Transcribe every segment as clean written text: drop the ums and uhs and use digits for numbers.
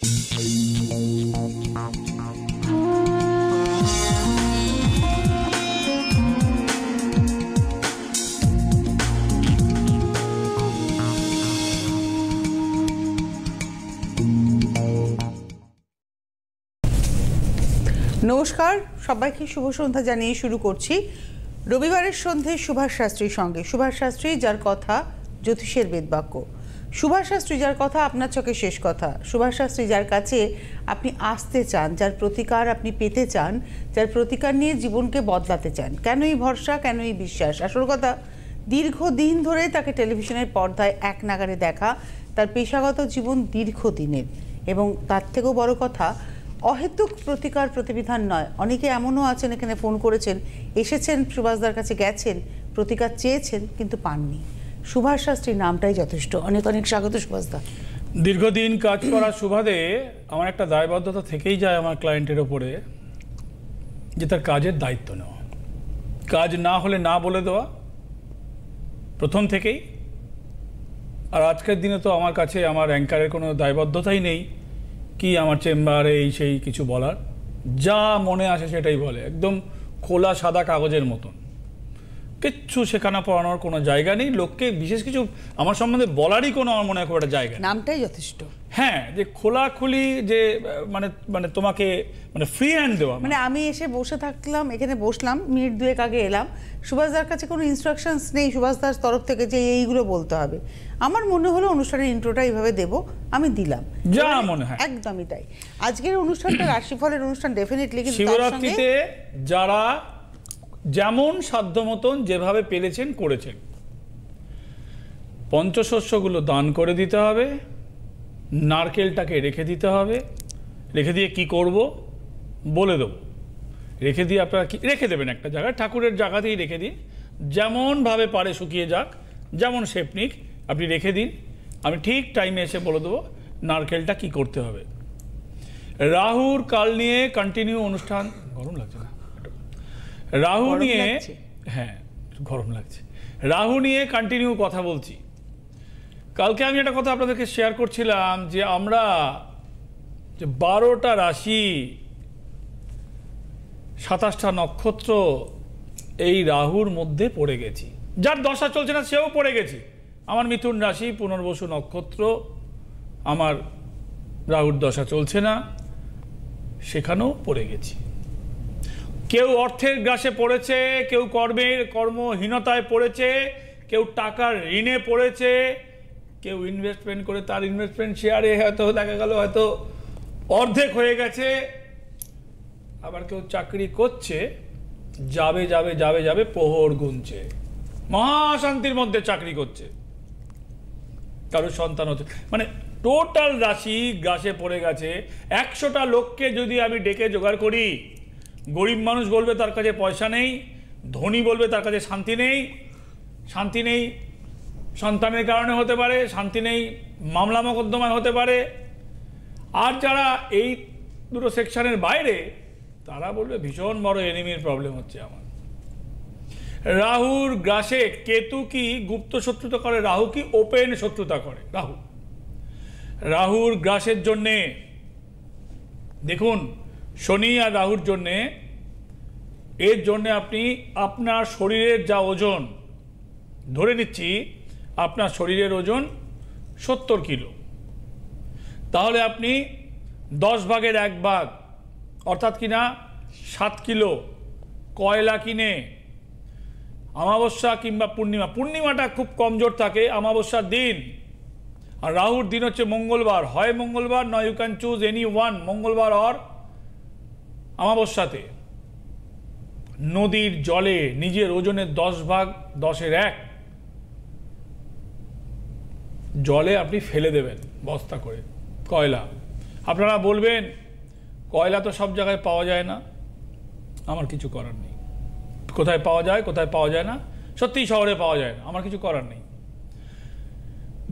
নমস্কার, সবাইকে শুভ সন্ধ্যা জানিয়ে শুরু করছি রবিবারের সন্ধে সুভাষ শাস্ত্রীর সঙ্গে। সুভাষ শাস্ত্রী, যার কথা জ্যোতিষের বেদবাক্য। সুভাষ শাস্ত্রী, যার কথা আপনার চোখে শেষ কথা। সুভাষ শাস্ত্রী, যার কাছে আপনি আসতে চান, যার প্রতিকার আপনি পেতে চান, যার প্রতিকার নিয়ে জীবনকে বদলাতে চান। কেনই ভরসা, কেনই বিশ্বাস। আসল কথা, দীর্ঘদিন ধরে তাকে টেলিভিশনের পর্দায় এক নাগারে দেখা। তার পেশাগত জীবন দীর্ঘদিনের, এবং তার থেকেও বড় কথা, অহেতুক প্রতিকার প্রতিবিধান নয়। অনেকে এমনও আছেন, এখানে ফোন করেছেন, এসেছেন, সুভাষদার কাছে গেছেন, প্রতিকার চেয়েছেন, কিন্তু পাননি। সুভাষ শাস্ত্রীর নামটাই যথেষ্ট। অনেক অনেক স্বাগত সুভাষদা। দীর্ঘদিন কাজ করার সুবাদে আমার একটা দায়বদ্ধতা থেকেই যায় আমার ক্লায়েন্টের ওপরে, যে তার কাজের দায়িত্ব নেওয়া, কাজ না হলে না বলে দেওয়া প্রথম থেকেই। আর আজকের দিনে তো আমার কাছে আমার অ্যাঙ্কারের কোনো দায়বদ্ধতাই নেই কি আমার চেম্বারে এই সেই কিছু বলার। যা মনে আসে সেটাই বলে, একদম খোলা সাদা কাগজের মতন। কিচ্ছু শেখানো পড়ানোর কোনো জায়গা নেই, লোককে বিশেষ কিছু আমার সম্বন্ধে বলারই কোনো আমার মনে হয় খুব একটা জায়গা। নামটাই যথেষ্ট। হ্যাঁ, যে খোলাখুলি, যে মানে মানে তোমাকে মানে ফ্রি হ্যান্ড দেওয়া। মানে আমি এসে বসে থাকলাম, এখানে বসলাম, মিনিট দুয়েক আগে এলাম, সুভাষদার কাছে কোনো ইনস্ট্রাকশনস নেই সুভাষদার তরফ থেকে যে এইগুলো বলতে হবে। আমার মনে হলো অনুষ্ঠানের ইন্ট্রোটা এইভাবে দেব, আমি দিলাম, যা মনে হয় একদমই তাই। আজকের অনুষ্ঠানটা রাশিফলের অনুষ্ঠান ডেফিনেটলি, কিন্তু শিবরাত্রিতে যারা যেমন সাধ্য মতন যেভাবে পেরেছেন করেছেন, পঞ্চশস্যগুলো দান করে দিতে হবে, নারকেলটাকে রেখে দিতে হবে। রেখে দিয়ে কি করব বলে দেবো। রেখে দিয়ে আপনারা কি রেখে দেবেন একটা জায়গায়, ঠাকুরের জায়গাতেই রেখে দিন, যেমনভাবে পারে শুকিয়ে যাক, যেমন শেপ নিক, আপনি রেখে দিন। আমি ঠিক টাইমে এসে বলে দেবো নারকেলটা কি করতে হবে। রাহুর কাল নিয়ে কন্টিনিউ অনুষ্ঠান। গরম লাগছে না? রাহু নিয়ে, হ্যাঁ গরম লাগছে। রাহু নিয়ে কন্টিনিউ কথা বলছি। কালকে আমি একটা কথা আপনাদেরকে শেয়ার করছিলাম যে আমরা যে 12টা রাশি, 27টা নক্ষত্র এই রাহুর মধ্যে পড়ে গেছি। যার দশা চলছে না সেও পড়ে গেছি। আমার মিথুন রাশি, পুনর্বসু নক্ষত্র, আমার রাহুর দশা চলছে না, সেখানেও পড়ে গেছি। কেউ অর্থের গ্রাসে পড়েছে, কেউ কর্মহীনতায় পড়েছে, কেউ টাকার ঋণে পড়েছে, কেউ ইনভেস্টমেন্ট করে তার ইনভেস্টমেন্ট শেয়ারে হয়তো দেখা গেল হয়তো অর্ধেক হয়ে গেছে। আবার কেউ চাকরি করছে, যাবে যাবে যাবে যাবে প্রহর গুনছে, মহাশান্তির মধ্যে চাকরি করছে, কারো সন্তান হচ্ছে। মানে টোটাল রাশি গ্রাসে পড়ে গেছে। 100টা লোককে যদি আমি ডেকে জোগাড় করি, গরিব মানুষ বলবে তার কাছে পয়সা নেই, ধনী বলবে তার কাছে শান্তি নেই। শান্তি নেই সন্তানের কারণে হতে পারে, শান্তি নেই মামলা মোকদ্দমায় হতে পারে। আর যারা এই দুটো সেকশনের বাইরে, তারা বলবে ভীষণ বড় এনিমির প্রবলেম হচ্ছে আমার। রাহুর গ্রাসে কেতু কি গুপ্ত শত্রুতা করে, রাহু কি ওপেন শত্রুতা করে? রাহুর গ্রাসের জন্যে দেখুন, শনি আর রাহুর জন্যে, এর জন্যে আপনি আপনার শরীরের যা ওজন, ধরে নিচ্ছি আপনার শরীরের ওজন 70 কিলো, তাহলে আপনি 10 ভাগের 1 ভাগ, অর্থাৎ কিনা 7 কিলো কয়লা কিনে অমাবস্যা কিংবা পূর্ণিমাটা খুব কমজোর থাকে অমাবস্যার দিন, আর রাহুর দিন হচ্ছে মঙ্গলবার, হয় মঙ্গলবার, নয় you can choose any one, মঙ্গলবার অর অমাবস্যাতে নদীর জলে নিজের ওজনের 10 ভাগ 10-এর 1 জলে আপনি ফেলে দেবেন বস্তা করে কয়লা। আপনারা বলবেন কয়লা তো সব জায়গায় পাওয়া যায় না, আমার কিছু করার নেই। কোথায় পাওয়া যায় কোথায় পাওয়া যায় না, সত্যিই শহরে পাওয়া যায় না, আমার কিছু করার নেই।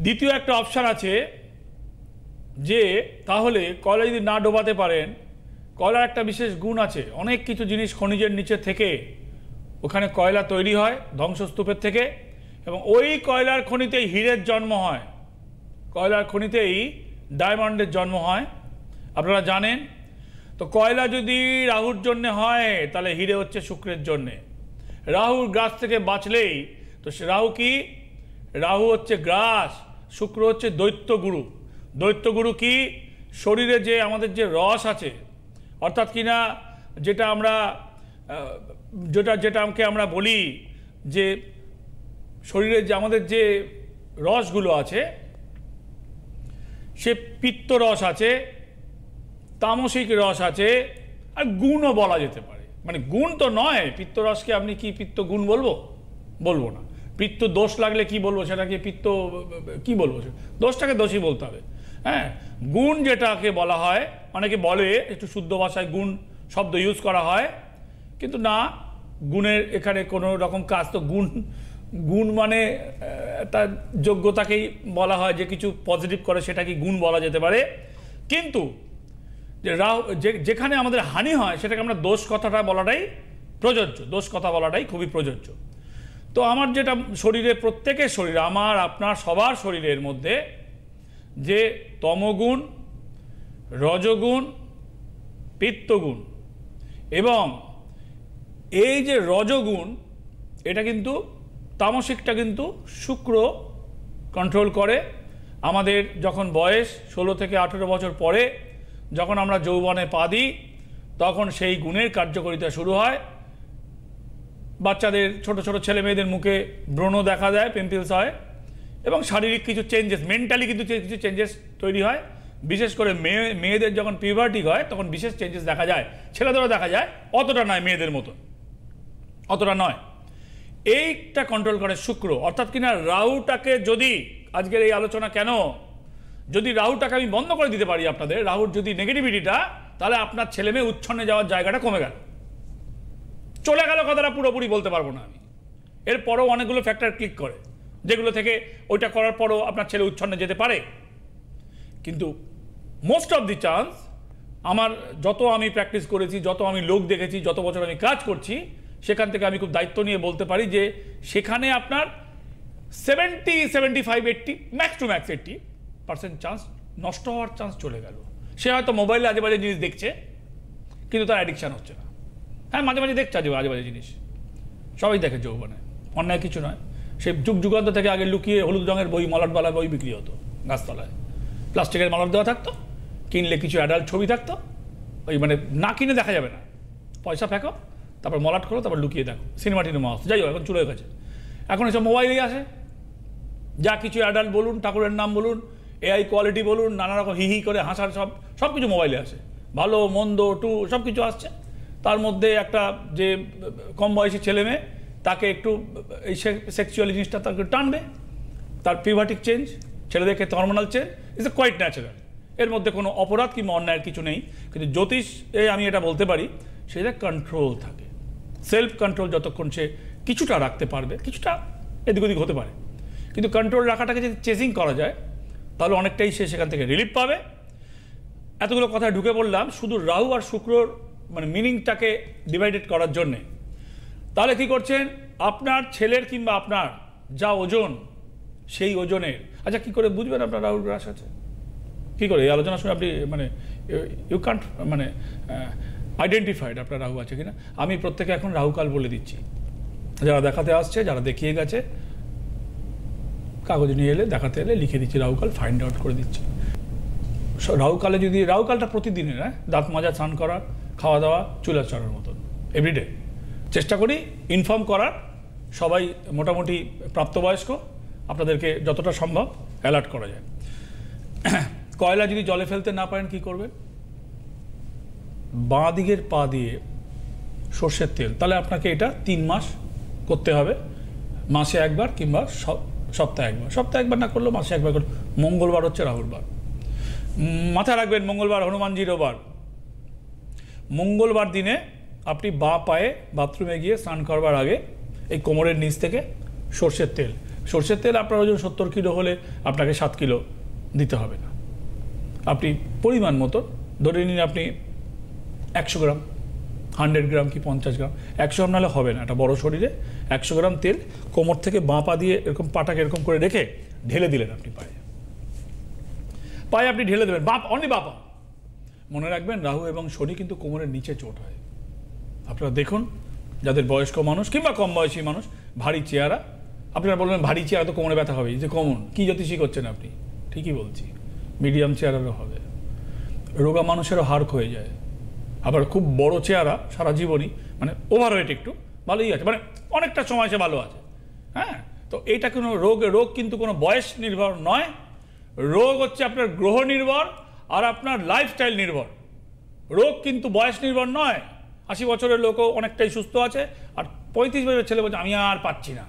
দ্বিতীয় একটা অপশান আছে যে তাহলে কয়লা যদি না ডোবাতে পারেন, কয়লার একটা বিশেষ গুণ আছে, অনেক কিছু জিনিস খনিজের নিচে থেকে ওখানে কয়লা তৈরি হয় ধ্বংসস্তূপের থেকে, এবং ওই কয়লার খনিতেই হীরের জন্ম হয়, কয়লার খনিতেই ডায়মন্ডের জন্ম হয়, আপনারা জানেন। তো কয়লা যদি রাহুর জন্যে হয় তাহলে হিরে হচ্ছে শুক্রের জন্যে। রাহুর গ্রাস থেকে বাঁচলেই তো রাহু কি? রাহু হচ্ছে গ্রাস, শুক্র হচ্ছে দৈত্যগুরু। দৈত্যগুরু কি? শরীরে যে আমাদের যে রস আছে, অর্থাৎ কিনা যেটা আমরা যেটাকে আমরা বলি যে শরীরে যে আমাদের যে রসগুলো আছে, সে পিত্ত রস আছে, তামসিক রস আছে, আর গুণও বলা যেতে পারে। মানে গুণ তো নয়, পিত্তরসকে আপনি কি পিত্ত গুণ বলবো না। পিত্ত দোষ লাগলে কি বলবো, সেটাকে পিত্ত কি বলবো, দোষটাকে দোষই বলতে হবে। হ্যাঁ, গুণ যেটাকে বলা হয়, অনেকে বলে একটু শুদ্ধ ভাষায় গুণ শব্দ ইউজ করা হয়, কিন্তু না, গুণের এখানে কোনো রকম কাজ তো গুণ মানে তার যোগ্যতাকেই বলা হয়, যে কিছু পজিটিভ করে সেটাকে গুণ বলা যেতে পারে। কিন্তু যে যেখানে আমাদের হানি হয় সেটাকে আমরা দোষ কথাটা বলাটাই প্রযোজ্য, দোষ কথা বলাটাই খুবই প্রযোজ্য। তো আমার যেটা শরীরে, প্রত্যেকের শরীরে, আমার আপনার সবার শরীরের মধ্যে যে তমগুণ, রজগুণ, পিত্তগুণ, এবং এই যে রজগুণ, এটা কিন্তু তামসিকটা কিন্তু শুক্র কন্ট্রোল করে। আমাদের যখন বয়স 16 থেকে 18 বছর পরে, যখন আমরা যৌবনে পা দিই, তখন সেই গুণের কার্যকারিতা শুরু হয়। বাচ্চাদের, ছোট ছোট ছেলে মেয়েদের মুখে ব্রণ দেখা দেয়, পিম্পলস হয়, এবং শারীরিক কিছু চেঞ্জেস, মেন্টালি কিন্তু কিছু চেঞ্জেস তৈরি হয়। বিশেষ করে মেয়েদের যখন পিউবার্টি হয় তখন বিশেষ চেঞ্জেস দেখা যায়, ছেলেদেরও দেখা যায়, অতটা নয়, মেয়েদের মতো অতটা নয়। এইটা কন্ট্রোল করে শুক্র, অর্থাৎ কিনা রাহুটাকে, যদি আজকের এই আলোচনা কেন, যদি রাহুটাকে আমি বন্ধ করে দিতে পারি আপনাদের, রাহুর যদি নেগেটিভিটিটা, তাহলে আপনার ছেলে মেয়ে উচ্ছন্নে যাওয়ার জায়গাটা কমে গেল, চলে গেল কথাটা পুরোপুরি বলতে পারবো না আমি। এরপরও অনেকগুলো ফ্যাক্টর ক্লিক করে, যেগুলো থেকে ওইটা করার পরও আপনার ছেলে উচ্ছন্নে যেতে পারে। কিন্তু মোস্ট অফ দি চান্স, আমার যত আমি প্র্যাকটিস করেছি, যত আমি লোক দেখেছি, যত বছর আমি কাজ করছি, সেখান থেকে আমি খুব দায়িত্ব নিয়ে বলতে পারি যে সেখানে আপনার 70, 75, 80, ম্যাক্স টু ম্যাক্স 80% চান্স নষ্ট হওয়ার চান্স চলে গেল। সে হয়তো মোবাইলে আজে বাজে জিনিস দেখছে, কিন্তু তার অ্যাডিকশান হচ্ছে না। হ্যাঁ, মাঝে মাঝে দেখছে আজে বাজে জিনিস, সবাই দেখে যৌবনে, অন্যায় কিছু নয়। সে যুগান্ত থেকে আগে লুকিয়ে হলুদ রঙের বই, মলাটবালা বই বিক্রি হতো গাছতলায়, প্লাস্টিকের মলাট দেওয়া থাকতো, কিনলে কিছু অ্যাডাল্ট ছবি থাকতো, ওই মানে না কিনে দেখা যাবে না, পয়সা ফেঁকো, তারপর মলাট করো, তারপর লুকিয়ে দেখো, সিনেমাটির মাউস। যাই হোক, এখন চলে গেছে, এখন এসব মোবাইলেই আসে, যা কিছু অ্যাডাল্ট বলুন, ঠাকুরের নাম বলুন, এআই কোয়ালিটি বলুন, নানা রকম হি করে হাসার সব কিছু মোবাইলে আসে, ভালো মন্দ টু সব কিছু আসছে। তার মধ্যে একটা যে কম বয়সী ছেলে মেয়ে, তাকে একটু এই সেক্সুয়াল জিনিসটা তাকে টানবে, তার পিউবার্টিক চেঞ্জ, ছেলেদের ক্ষেত্রে hormonal change, it's a quite natural. এর মধ্যে কোনো অপরাধ কিংবা অন্যায়ের কিছু নেই। কিন্তু জ্যোতিষে আমি এটা বলতে পারি, সেটা কন্ট্রোল থাকে, সেলফ কন্ট্রোল যতক্ষণ সে কিছুটা রাখতে পারবে, কিছুটা এদিক ওদিক হতে পারে, কিন্তু কন্ট্রোল রাখাটাকে যদি চেজিং করা যায়, তাহলে অনেকটাই সে সেখান থেকে রিলিফ পাবে। এতগুলো কথা ঢুকে পড়লাম শুধু রাহু আর শুক্রর মানে মিনিংটাকে ডিভাইডেড করার জন্যে। তাহলে কি করছেন, আপনার ছেলের কিংবা আপনার যা ওজন, সেই ওজনের, আচ্ছা কী করে বুঝবেন আপনার রাহুর গ্রাস আছে? কী করে? এই আলোচনা শুনে আপনি মানে ইউ কান্ট মানে আইডেন্টিফাইড আপনার রাহু আছে কিনা। আমি প্রত্যেকে এখন রাহুকাল বলে দিচ্ছি, যারা দেখাতে আসছে, যারা দেখিয়ে গেছে, কাগজ নিয়ে এলে, দেখাতে এলে লিখে দিচ্ছি রাহুকাল, ফাইন্ড আউট করে দিচ্ছি। রাহুকালে যদি, রাহুকালটা প্রতিদিনের, দাঁত মাজা, স্নান করা, খাওয়া দাওয়া, চুল আঁচড়ার মতন এভরিডে চেষ্টা করি ইনফর্ম করার। সবাই মোটামুটি প্রাপ্তবয়স্ক, আপনাদেরকে যতটা সম্ভব অ্যালার্ট করা যায়। কয়লা যদি জলে ফেলতে না পারেন কি করবেন? বাঁ দিকের পা দিয়ে সর্ষের তেল, তাহলে আপনাকে এটা 3 মাস করতে হবে, মাসে একবার কিংবা সপ্তাহে একবার। সপ্তাহে একবার না করলেও মাসে একবার করে। মঙ্গলবার হচ্ছে রাহুর বার, মাথায় রাখবেন, মঙ্গলবার হনুমানজিরও বার। মঙ্গলবার দিনে আপনি বাঁ পায়ে বাথরুমে গিয়ে স্নান করবার আগে এই কোমরের নিচ থেকে সর্ষের তেল আপনার ওজন 70 কিলো হলে আপনাকে 7 কিলো দিতে হবে না। আপনি পরিমাণ মতো ধরে নিন, আপনি 100 গ্রাম, 100 গ্রাম কি 50 গ্রাম, 100 গ্রাম নাহলে হবে না, একটা বড় শরীরে 100 গ্রাম তেল কোমর থেকে বাঁ পা দিয়ে এরকম পাটাকে এরকম করে রেখে ঢেলে দিলেন আপনি পায়ে আপনি ঢেলে দেবেন, অনলি বাঁ পা। মনে রাখবেন রাহু এবং শনি কিন্তু কোমরের নিচে চোট হয়। আপনারা দেখুন যাদের বয়স্ক মানুষ কিংবা কম বয়সী মানুষ ভারী চেহারা, আপনারা বলবেন ভারী চেহারা তো কোমরে ব্যথা হবে, যে কমন কি জ্যোতিষী করছেন আপনি? ঠিকই বলছি, মিডিয়াম চেহারারও হবে, রোগা মানুষেরও হাড় ক্ষয়ে যায়। আবার খুব বড় চেহারা সারা জীবনই মানে ওভারওয়েট একটু ভালোই আছে, মানে অনেকটা সময় সে ভালো আছে। হ্যাঁ, তো এইটা কোনো রোগ কিন্তু কোনো বয়স নির্ভর নয়। রোগ হচ্ছে আপনার গ্রহ নির্ভর আর আপনার লাইফস্টাইল নির্ভর। রোগ কিন্তু বয়স নির্ভর নয়। 80 বছরের লোকও অনেকটাই সুস্থ আছে, আর 35 বছরের ছেলে বলছে আমি আর পাচ্ছি না।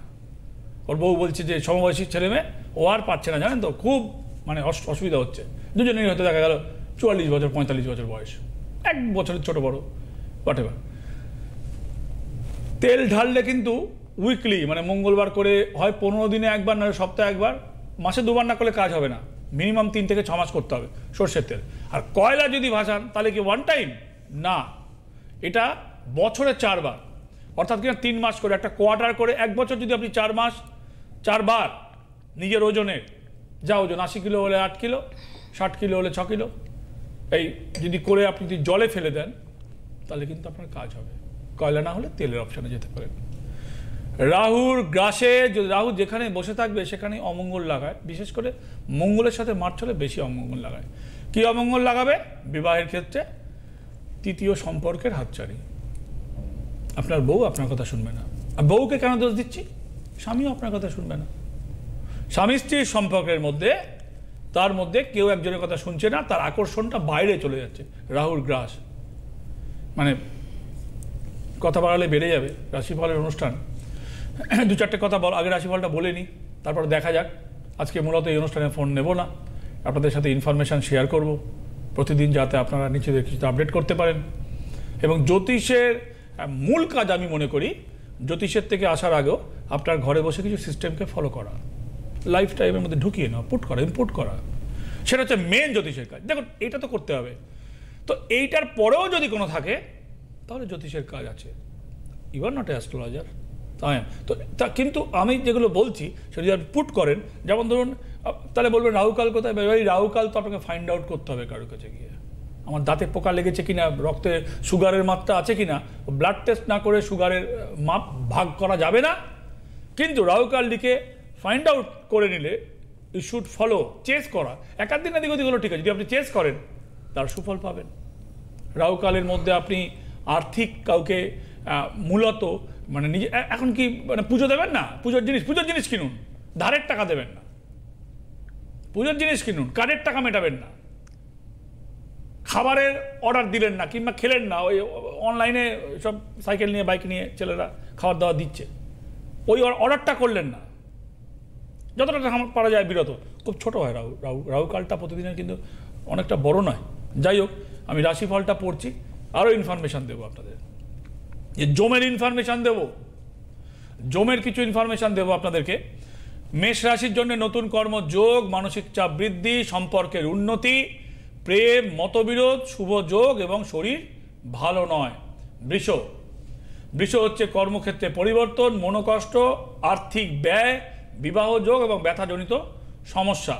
ওর বউ বলছে যে সমবয়সী ছেলে মেয়ে ও আর পাচ্ছে না, জানেন তো, খুব মানে অসুবিধা হচ্ছে। দুজনেরই হয়তো দেখা গেল 44 বছর 45 বছর বয়স, 1 বছরের ছোট বড় হোয়াট এভার। তেল ঢাললে কিন্তু উইকলি মানে মঙ্গলবার করে হয় 15 দিনে একবার, না সপ্তাহে একবার, মাসে 2 বার না করলে কাজ হবে না, মিনিমাম 3 থেকে 6 মাস করতে হবে সর্ষের তেল। আর কয়লা যদি ভাসান তাহলে কি ওয়ান টাইম না, এটা বছরে 4 বার, অর্থাৎ কিনা 3 মাস করে, একটা কোয়ার্টার করে 1 বছর যদি আপনি 4 মাস 4 বার নিজের ওজনের, যা ওজন 80 কিলো হলে 8 কিলো, 60 কিলো হলে 6 কিলো, এই যদি করে আপনি যদি জলে ফেলে দেন তাহলে কিন্তু আপনার কাজ হবে। কয়লা না হলে তেলের অপশানে যেতে পারেন। রাহুর গ্রাসে রাহু যেখানে বসে থাকবে সেখানে অমঙ্গল লাগায়, বিশেষ করে মঙ্গলের সাথে মার্চ হলে বেশি অমঙ্গল লাগায়। কি অমঙ্গল লাগাবে? বিবাহের ক্ষেত্রে তৃতীয় সম্পর্কের হাতছানি। আপনার বউ আপনার কথা শুনবে না। আর বউকে কেন দোষ দিচ্ছি? স্বামীও আপনার কথা শুনবে না। স্বামী স্ত্রীর সম্পর্কের মধ্যে তার মধ্যে কেউ একজনের কথা শুনছে না, তার আকর্ষণটা বাইরে চলে যাচ্ছে। রাহুর গ্রাস মানে কথা বাড়ালে বেড়ে যাবে রাশিফলের অনুষ্ঠান। 2-4টে কথা আগে রাশিফলটা বলে নিই, তারপর দেখা যাক। আজকে মূলত এই অনুষ্ঠানে ফোন নেব না, আপনাদের সাথে ইনফরমেশান শেয়ার করব প্রতিদিন, যাতে আপনারা নিচে কিছু আপডেট করতে পারেন। এবং জ্যোতিষের মূল কাজ আমি মনে করি জ্যোতিষের থেকে আসার আগেও আপনার ঘরে বসে কিছু সিস্টেমকে ফলো করা, লাইফ টাইমের মধ্যে ঢুকিয়ে নেওয়া, পুট করা, ইনপুট করা, সেটা হচ্ছে মেন জ্যোতিষের কাজ। দেখুন এইটা তো করতে হবে, তো এইটার পরেও যদি কোনো থাকে তাহলে জ্যোতিষের কাজ আছে। You are not a astrologer, তাই তো কিন্তু আমি যেগুলো বলছি সেটা যদি আপনি পুট করেন, যেমন ধরুন তাহলে বলবেন রাহুকাল কোথায়? এই রাহুকাল তো আপনাকে ফাইন্ড আউট করতে হবে কারোর কাছে গিয়ে। আমার দাঁতে পোকা লেগেছে কিনা, রক্তে সুগারের মাত্রা আছে কিনা, ব্লাড টেস্ট না করে সুগারের মাপ ভাগ করা যাবে না। কিন্তু রাহুকালটিকে ফাইন্ড আউট করে নিলে ইউ শুড ফলো, চেস করা। একাধ দিন এদিক ওদিক হলো ঠিক আছে, যদি আপনি চেস করেন তার সুফল পাবেন। রাহুকালের মধ্যে আপনি আর্থিক কাউকে মূলত মানে নিজে এখন কি মানে পুজো দেবেন না, পুজোর জিনিস কিনুন, ধারের টাকা দেবেন না, পুজোর জিনিস কিনুন, কার্ডের টাকা মেটাবেন না, খাবারের অর্ডার দিলেন না কিংবা খেলেন না, ওই অনলাইনে সব সাইকেল নিয়ে বাইক নিয়ে ছেলেরা খাবার দাবার দিচ্ছে, ওই অর্ডারটা করলেন না। যতটা টাকা পারা যায় বিরত, খুব ছোট হয় রাহুকালটা প্রতিদিনের, কিন্তু অনেকটা বড় নয়। যাই হোক, আমি রাশিফলটা পড়ছি, আরও ইনফরমেশান দেবো আপনাদের, যে জমের ইনফরমেশান দেব, জমের কিছু ইনফরমেশান দেবো আপনাদেরকে। মেষ রাশির জন্য নতুন কর্মযোগ, মানসিক চাপ বৃদ্ধি, সম্পর্কের উন্নতি, প্রেম, মতবিরোধ, শুভ যোগ এবং শরীর ভালো নয়। বৃষ হচ্ছে কর্মক্ষেত্রে পরিবর্তন, মনোকষ্ট, আর্থিক ব্যয়, বিবাহ যোগ এবং ব্যথাজনিত সমস্যা।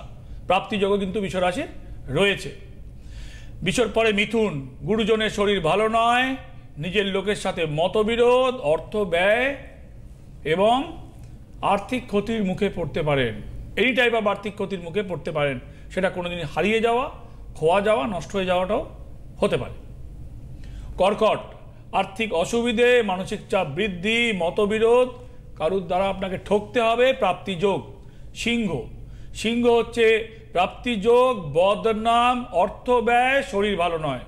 প্রাপ্তিযোগও কিন্তু বৃষ রাশির রয়েছে। বৃষর পরে মিথুন, গুরুজনের শরীর ভালো নয়, নিজের লোকের সাথে মতবিরোধ, অর্থ ব্যয় এবং আর্থিক ক্ষতির মুখে পড়তে পারেন। এনি টাইপ অফ আর্থিক ক্ষতির মুখে পড়তে পারেন, সেটা কোনোদিন হারিয়ে যাওয়া, খোয়া যাওয়া, নষ্ট হয়ে যাওয়াটাও হতে পারে। কর্কট, আর্থিক অসুবিধে, মানসিক চাপ বৃদ্ধি, মতবিরোধ, কারুর দ্বারা আপনাকে ঠকতে হবে। প্রাপ্তিযোগ। সিংহ হচ্ছে প্রাপ্তিযোগ, বদনাম, অর্থ ব্যয়, শরীর ভালো নয়।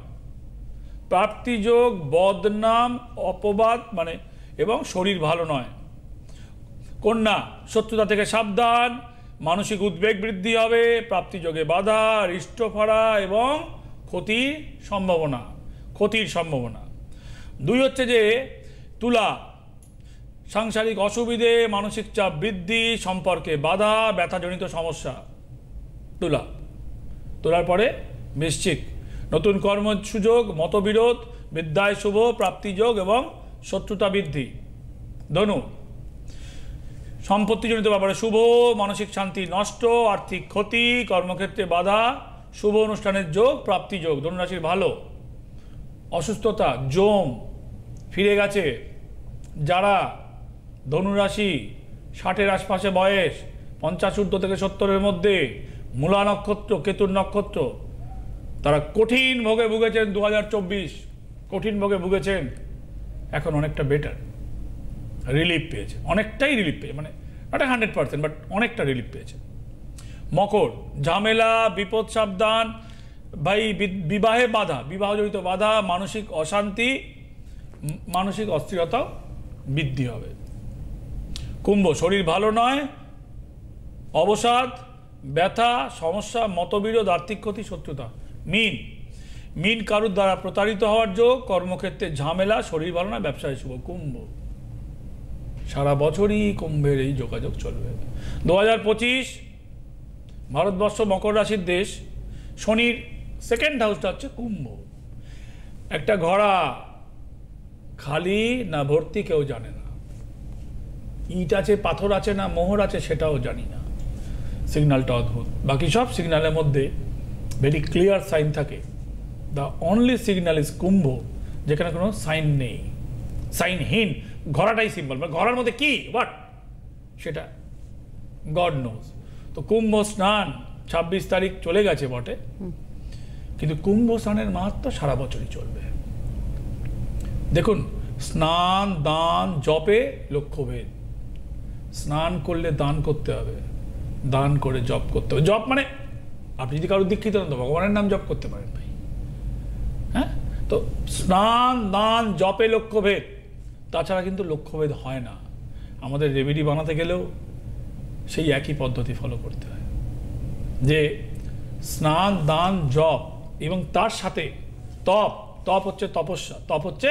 প্রাপ্তিযোগ, বদনাম, অপবাদ মানে এবং শরীর ভালো নয়। কন্যা, শত্রুতা থেকে সাবধান, মানসিক উদ্বেগ বৃদ্ধি হবে, প্রাপ্তিযোগে বাধা, হৃষ্টফাড়া এবং ক্ষতির সম্ভাবনা। 2 হচ্ছে যে তুলা, সাংসারিক অসুবিধে, মানসিক চাপ বৃদ্ধি, সম্পর্কে বাধা, ব্যথাজনিত সমস্যা। তুলার পরে বৃশ্চিক, নতুন কর্মসুযোগ, মতবিরোধ, বিদ্যায় শুভ, প্রাপ্তিযোগ এবং শত্রুতা বৃদ্ধি। ধনু, সম্পত্তিজনিত ব্যাপারে শুভ, মানসিক শান্তি নষ্ট, আর্থিক ক্ষতি, কর্মক্ষেত্রে বাধা, শুভ অনুষ্ঠানের যোগ, প্রাপ্তি যোগ, ধনুরাশির ভালো। অসুস্থতা, জম ফিরে গেছে। যারা ধনুরাশি 60-এর আশপাশে বয়স, 50 ঊর্ধ্ব থেকে 70-এর মধ্যে, মূলা নক্ষত্র, কেতুর নক্ষত্র, তারা কঠিন ভোগে ভুগেছেন 2024, কঠিন ভোগে ভুগেছেন, এখন অনেকটা বেটার, রিলিফ পেয়েছে, অনেকটাই রিলিফ পেয়েছে, মানে নট 100%, বাট অনেকটা রিলিফ পেয়েছে। মকর, ঝামেলা, বিপদ সাবধান, ভাই বিবাহে বাধা, বিবাহজনিত বাধা, মানসিক অশান্তি, মানসিক অস্থিরতা বৃদ্ধি হবে। কুম্ভ, শরীর ভালো নয়, অবসাদ, ব্যথা, সমস্যা, মতবিরোধ, আর্থিক ক্ষতি, শত্রুতা। মীন, কারুর দ্বারা প্রতারিত হওয়ার যোগ, কর্মক্ষেত্রে ঝামেলা, শরীর ভালো না, ব্যবসায় শুভ। কুম্ভ, সারা বছরই কুম্ভের এই যোগাযোগ চলবে। 2025 ভারতবর্ষ মকর রাশির দেশ, শনির সেকেন্ড হাউসটা হচ্ছে কুম্ভ। একটা ঘোড়া খালি না ভর্তি কেউ জানে না, ইট আছে, পাথর আছে না মোহর আছে সেটাও জানি না, সিগন্যালটা অদ্ভুত। বাকি সব সিগন্যালের মধ্যে ভেরি ক্লিয়ার সাইন থাকে। দ্য অনলি সিগন্যাল ইজ কুম্ভ, যেখানে কোনো সাইন নেই, সাইনহীন। ঘোড়াটাই সিম্বল, মানে ঘোড়ার মধ্যে কি হোয়াট সেটা গড নোজ। তো কুম্ভ স্নান 26 তারিখ চলে গেছে বটে, কিন্তু কুম্ভ স্নানের মাহাত্ম সারা বছরই চলবে। দেখুন, স্নান, দান, জপে লক্ষ্যভেদ। স্নান করলে দান করতে হবে, দান করে জপ করতে হবে। জপ মানে আপনি যদি কারোর দীক্ষিত হন তো ভগবানের নাম জপ করতে পারেন ভাই, হ্যাঁ। তো স্নান, দান, জপে লক্ষ্যভেদ, তাছাড়া কিন্তু লক্ষ্যভেদ হয় না। আমাদের রেমেডি বানাতে গেলেও সেই একই পদ্ধতি ফলো করতে হয়, যে স্নান, দান, জপ এবং তার সাথে তপ। তপ হচ্ছে তপস্যা, তপ হচ্ছে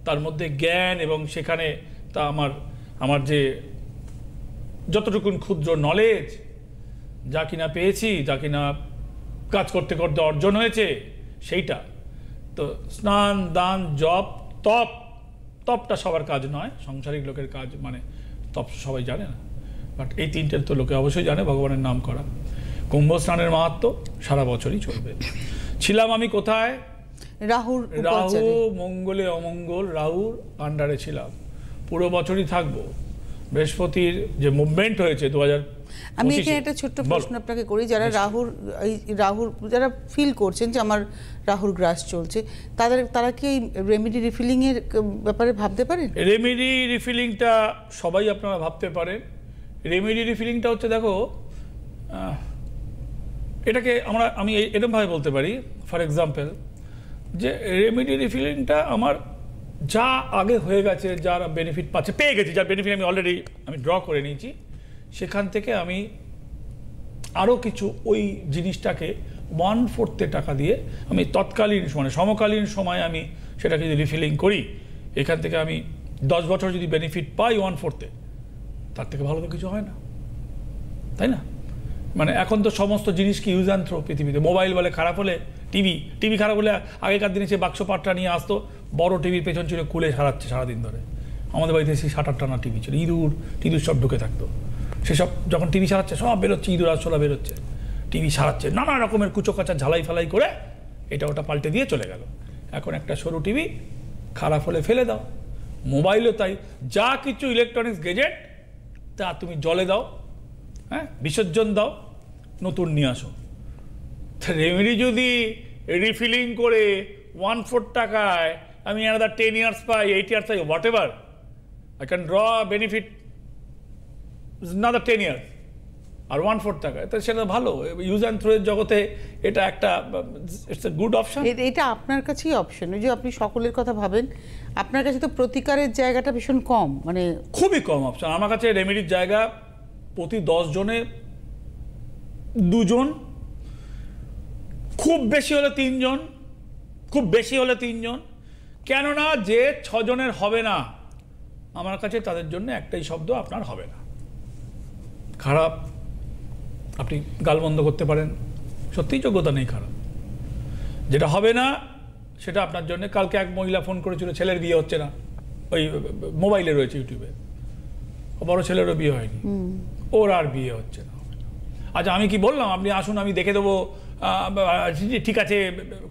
তার মধ্যে জ্ঞান, এবং সেখানে তা আমার যে যতটুকুন ক্ষুদ্র নলেজ যা কিনা পেয়েছি, যা কিনা কাজ করতে করতে অর্জন হয়েছে সেইটা। তো স্নান, দান, জপ, তপ। তপটা সবার কাজ নয়, সাংসারিক লোকের কাজ, মানে তপ সবাই জানে না, বাট এই তিনটের তো লোকে অবশ্যই জানে, ভগবানের নাম করা। কুম্ভ স্নানের মাহাত্ম সারা বছরই চলবে। ছিলাম আমি কোথায়? রাহু, মঙ্গলে অমঙ্গল, রাহুর আন্ডারে ছিলাম, পুরো বছরই থাকবো। বৃহস্পতির যে মুভমেন্ট হয়েছে 2000, আমি এখানে একটা ছোট্ট প্রশ্ন আপনাকে করি, যারা রাহুর যারা ফিল করছেন যে আমার রাহুর গ্রাস চলছে, তারা কি রেমেডি রিফিলিং এর ব্যাপারে ভাবতে পারেন? রেমেডি রিফিলিংটা সবাই আপনারা ভাবতে পারেন। রেমেডি রিফিলিংটা হচ্ছে, দেখো, এটাকে আমি এরকমভাবে বলতে পারি, ফর এক্সাম্পল, যে রেমেডি রিফিলিংটা আমার যা আগে হয়ে গেছে, যারা বেনিফিট পাচ্ছে, পেয়ে গেছি, যার বেনিফিট আমি অলরেডি ড্র করে নিয়েছি, সেখান থেকে আমি আরও কিছু ওই জিনিসটাকে 1/4 টাকা দিয়ে আমি তৎকালীন মানে সমকালীন সময় আমি সেটাকে যদি রিফিলিং করি, এখান থেকে আমি 10 বছর যদি বেনিফিট পাই 1/4, তার থেকে ভালো তো কিছু হয় না, তাই না? মানে এখন তো সমস্ত জিনিস কি ইউজ অ্যান্ড থ্রো পৃথিবীতে। মোবাইল বলে খারাপ হলে, টিভি খারাপ হলে আগেকার দিনে সে বাক্স পাটটা নিয়ে আসতো, বড় টিভির পেছন ছিল, খুলে সারাচ্ছে সারাদিন ধরে। আমাদের বাড়িতে সেই 7-8 টানা টিভি ছিল, টিদুর সব ঢুকে থাকতো, সেসব যখন টিভি সারাচ্ছে সব বেরোচ্ছে, ইঁদুর আরশোলা বেরোচ্ছে, টিভি সারাচ্ছে, নানা রকমের কুচোকাচা ঝালাই ফালাই করে এটা ওটা পাল্টে দিয়ে চলে গেল। এখন একটা সরু টিভি খারাপ হলে ফেলে দাও, মোবাইলও তাই, যা কিছু ইলেকট্রনিক্স গেজেট তা তুমি জলে দাও, হ্যাঁ, বিসর্জন দাও, নতুন নিয়ে আসো। রেমেডি যদি রিফিলিং করে 1/4 টাকায় আমি another 10 years pi, 8 years pi, what ever, I can draw benefit another 10 years, আর 1/4 টাকায়, তো সেটা ভালো। ইউজ অ্যান্ড থ্রো এর জগতে এটা একটা ইটস এ গুড অপশন। এটা আপনার কাছেই অপশন, ওই যে আপনি সকলের কথা ভাবেন, আপনার কাছে তো প্রতিকারের জায়গাটা ভীষণ কম, মানে খুবই কম অপশন। আমার কাছে রেমেডির জায়গা প্রতি 10 জনে 2 জন, খুব বেশি হলে 3 জন, খুব বেশি হলে 3 জন। কেননা যে 6 জনের হবে না আমার কাছে, তাদের জন্য একটাই শব্দ, আপনার হবে না। খারাপ, আপনি গাল বন্ধ করতে পারেন, সত্যিই যোগ্যতা নেই, খারাপ। যেটা হবে না সেটা আপনার জন্য। কালকে এক মহিলা ফোন করেছিল, ছেলের বিয়ে হচ্ছে না, ওই মোবাইলে রয়েছে ইউটিউবে, বড় ছেলেরও বিয়ে হয়নি, ওর আর বিয়ে হচ্ছে না। আচ্ছা, আমি কি বললাম আপনি আসুন আমি দেখে দেবো ঠিক আছে,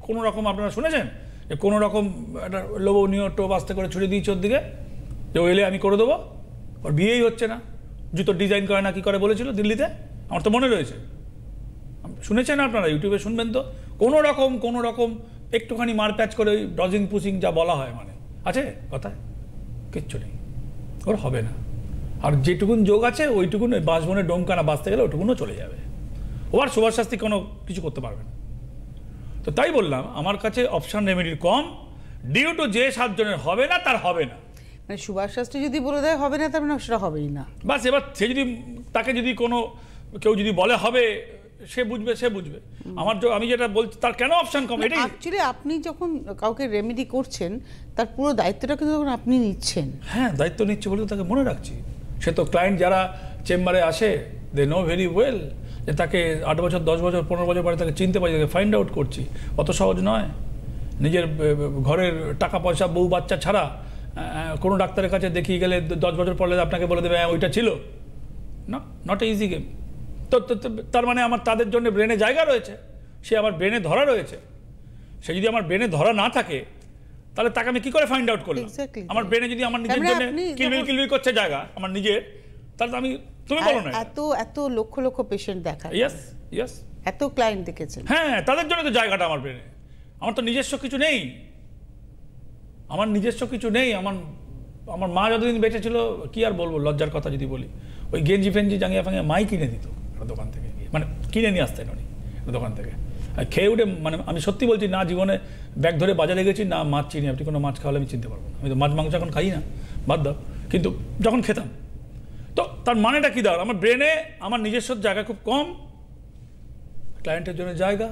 কোনো রকম আপনারা শুনেছেন যে কোনো রকম একটা লোভনীয় টোপ আস্তে করে ছুড়ে দিয়েছে ওর দিকে, যে ও এলে আমি করে দেবো, ওর বিয়েই হচ্ছে না, জুতো ডিজাইন করে না কি করে বলেছিল দিল্লিতে, আমার তো মনে রয়েছে, শুনেছেন আপনারা, ইউটিউবে শুনবেন তো। কোনো রকম একটুখানি মারপ্যাচ করে ওই ডজিং পুসিং যা বলা হয়, মানে আছে কথায়, কিচ্ছু নেই, ওর হবে না। আর যেটুকুন যোগ আছে ওইটুকুন ওই বাঁশবনের ডোমকানা বাঁচতে গেলে ওইটুকুনও চলে যাবে, ও আর সুভাষ শাস্ত্রী কোনো কিছু করতে পারবে না। তো তাই বললাম, আমার কাছে অপশান রেমেডির কম, ডিউ টু যে 7 জনের হবে না তার হবে না। মানে সুভাষ শাস্ত্রী যদি বলে দেয় হবে না, তার মানে সেটা হবেই না। বাস, এবার সে যদি তাকে যদি কেউ যদি বলে হবে, সে বুঝবে। আমি যেটা বলছি তার কেন অপশন কম, এটাই অ্যাকচুয়ালি আপনি যখন কাউকে রেমেডি করছেন তার পুরো দায়িত্বটা কিন্তু তখন আপনি নিচ্ছেন। হ্যাঁ, দায়িত্ব নিচ্ছে বলে তাকে মনে রাখছি। সে তো ক্লায়েন্ট যারা চেম্বারে আসে, দে নো ভেরি ওয়েল যে তাকে 8 বছর 10 বছর 15 বছর পরে তাকে চিনতে পারি, তাকে ফাইন্ড আউট করছি, অত সহজ নয়। নিজের ঘরের টাকা পয়সা বউ বাচ্চা ছাড়া কোনো ডাক্তারের কাছে দেখিয়ে গেলে 10 বছর পরে আপনাকে বলে দেবে হ্যাঁ ওইটা ছিল না, নট এ ইজি গেম। তো তার মানে আমার তাদের জন্য ব্রেনে জায়গা রয়েছে, সে আমার ব্রেনে ধরা রয়েছে। সে যদি আমার ব্রেনে ধরা না থাকে তাহলে তাকে আমি কি করে ফাইন্ড আউট করলাম? আমার ব্রেনে যদি আমার নিজের জন্য কিলবিল করছে জায়গা আমার নিজের, তাহলে আমি, তুমি বলো না, এত লক্ষ পেশেন্ট দেখা, ইয়েস এত ক্লায়েন্ট দেখেছেন, হ্যাঁ, তাদের জন্য তো জায়গাটা আমার ব্রেনে। আমার তো নিজস্ব কিছু নেই, আমার মা যতদিন বেঁচে ছিল, কি আর বলবো, লজ্জার কথা যদি বলি, ওই গেঞ্জি ফেঞ্জি জাঙ্গিয়া ফাঙ্গিয়া মাই কিনে দিত দোকান থেকে, মানে কিনে নিয়ে আসতেন উনি দোকান থেকে। আর খেয়ে উঠে, মানে আমি সত্যি বলছি, না জীবনে ব্যাগ ধরে বাজারে গেছি, না মাছ চিনি, আপনি কোনো মাছ খাওয়ালে আমি চিনতে পারবো না। আমি তো মাছ মাংস এখন খাই না, বাদ দাও, কিন্তু যখন খেতাম, তো তার মানেটা কী দাঁড়ায়, আমার ব্রেনে আমার নিজস্ব জায়গা খুব কম, ক্লায়েন্টের জন্য জায়গা,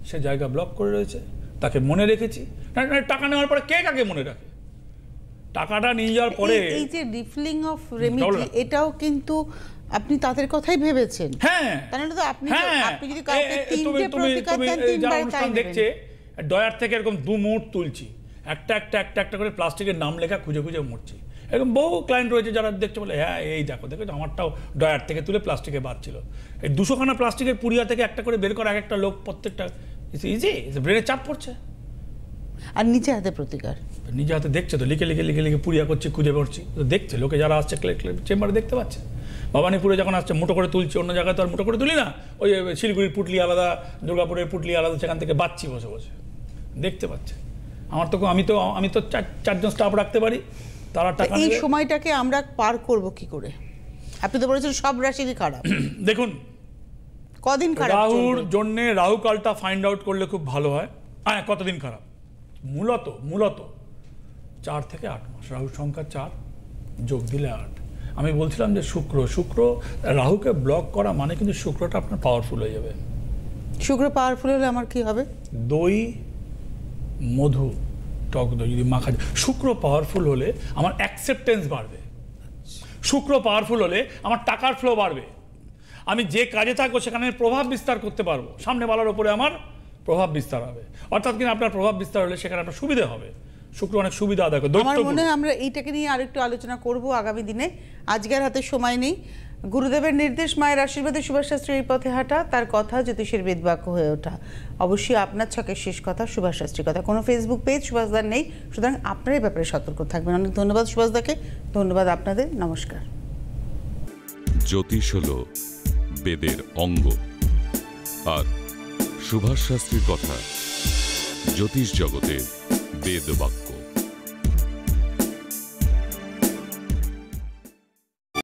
সে জায়গা ব্লক করে রয়েছে, তাকে মনে রেখেছি। টাকা নেওয়ার পরে কে কাকে মনে রাখে? টাকাটা নিয়ে যাওয়ার পরে এই যে রিফিলিং অফ রেমেডি, এটাও কিন্তু আপনি তাদের কথাই ভেবেছেন। হ্যাঁ, তাহলে তো আপনি যদি কাউকে 3টে প্রতিকার দেন, 3বার তাই দেখছে, ডয়ার থেকে এরকম 2 মুঠ তুলছি, একটা করে প্লাস্টিকের নাম লেখা খুঁজে মরছি। এরকম বহু ক্লায়েন্ট রয়েছে যারা দেখছে, বলে হ্যাঁ এই দেখো আমারটাও ডয়ার থেকে তুলে প্লাস্টিকে বাঁধছিল। এই 200খানা প্লাস্টিকের পুড়িয়া থেকে একটা করে বের করা, একটা লোক প্রত্যেকটা ইজি, ব্রেনে চাপ পড়ছে। আর নিজে হাতে প্রতিকার, নিজে হাতে দেখছে তো, লিখে পুড়িয়া করছি, খুঁজে পড়ছি, দেখছে লোকে যারা আসছে চেম্বারে দেখতে পাচ্ছে। ভবানীপুরে যখন আসছে মুঠো করে তুলছি, অন্য জায়গায় তো আর মুঠো করে তুলি না, ওই শিলিগুড়ির পুটলি আলাদা, দুর্গাপুরের পুটলি আলাদা, সেখান থেকে বাঁচছি বসে দেখতে পাচ্ছে। আমি তো 4জন স্টাফ রাখতে পারি, তারা টাকা। এই সময়টাকে আমরা পার করব কি করে? আপনি তো বলেছেন সব রাশিরই খারাপ। দেখুন, কদিন খারাপ? রাহুর জন্য রাহু কালটা ফাইন্ড আউট করলে খুব ভালো হয়। হ্যাঁ, কতদিন খারাপ? মূলত 4 থেকে 8 মাস। রাহুর সংখ্যা 4, যোগ দিলে 8। আমি বলছিলাম যে শুক্র রাহুকে ব্লক করা মানে কিন্তু শুক্রটা আপনার পাওয়ারফুল হয়ে যাবে। শুক্র পাওয়ারফুল হলে আমার কি হবে? দই, মধু, টক দই যদি মাখা যায়। শুক্র পাওয়ারফুল হলে আমার অ্যাকসেপ্টেন্স বাড়বে, শুক্র পাওয়ারফুল হলে আমার টাকার ফ্লো বাড়বে, আমি যে কাজে থাকবো সেখানে প্রভাব বিস্তার করতে পারবো, সামনে বালার ওপরে আমার প্রভাব বিস্তার হবে। অর্থাৎ কিনা আপনার প্রভাব বিস্তার হলে সেখানে আপনার সুবিধা হবে। শুক্র অনেক সুবিধা আদায় করে। আমার মনে হয় আমরা এইটাকে নিয়ে আরেকটু আলোচনা করব আগামী দিনে, আজকের হাতে সময় নেই। গুরুদেবের নির্দেশ, মায়ের আশীর্বাদে সুভাষ শাস্ত্রীর এই পথে হাঁটা, তার কথা জ্যোতিষের বেদবাক্য হয়ে ওঠা। অবশ্যই আপনার ছকের শেষ কথা সুভাষ শাস্ত্রীর কথা। কোনো ফেসবুক পেজ সুভাষদার নেই, সুতরাং আপনার এই ব্যাপারে সতর্ক থাকবেন। অনেক ধন্যবাদ সুভাষদাকে, ধন্যবাদ আপনাদের, নমস্কার। জ্যোতিষ হলো বেদের অঙ্গ, আর সুভাষ শাস্ত্রীর কথা জ্যোতিষ জগতের বেদবাক্য।